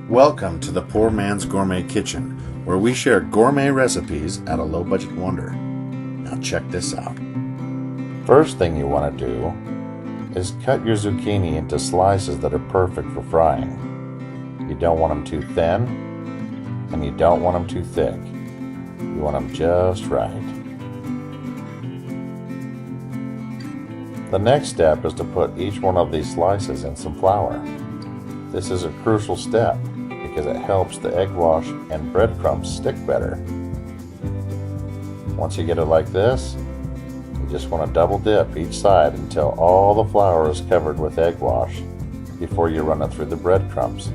Welcome to the Poor Man's Gourmet Kitchen, where we share gourmet recipes at a low-budget wonder. Now check this out. First thing you want to do is cut your zucchini into slices that are perfect for frying. You don't want them too thin, and you don't want them too thick. You want them just right. The next step is to put each one of these slices in some flour. This is a crucial step because it helps the egg wash and breadcrumbs stick better. Once you get it like this, you just want to double dip each side until all the flour is covered with egg wash before you run it through the breadcrumbs.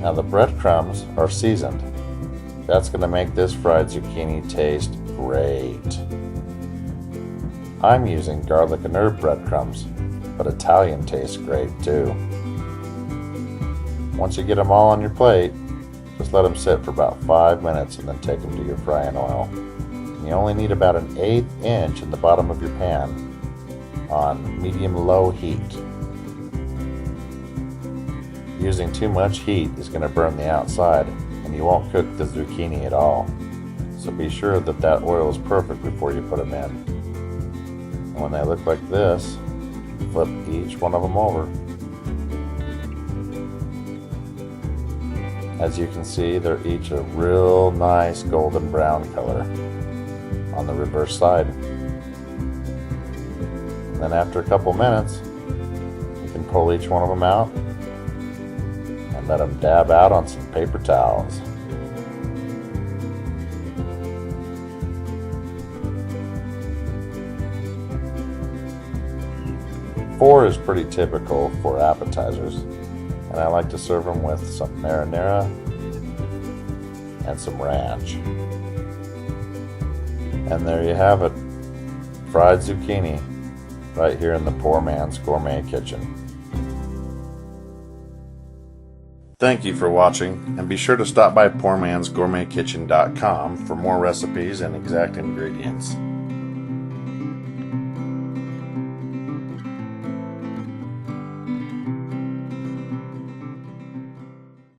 Now the breadcrumbs are seasoned. That's going to make this fried zucchini taste great. I'm using garlic and herb breadcrumbs, but Italian tastes great too. Once you get them all on your plate, just let them sit for about 5 minutes and then take them to your frying oil. And you only need about 1/8 inch in the bottom of your pan on medium-low heat. Using too much heat is going to burn the outside and you won't cook the zucchini at all. So be sure that that oil is perfect before you put them in. When they look like this, flip each one of them over. As you can see, they're each a real nice golden brown color on the reverse side. And then after a couple minutes, you can pull each one of them out and let them dab out on some paper towels. 4 is pretty typical for appetizers, and I like to serve them with some marinara and some ranch. And there you have it, fried zucchini, right here in the Poor Man's Gourmet Kitchen. Thank you for watching, and be sure to stop by PoorMan'sGourmetKitchen.com for more recipes and exact ingredients.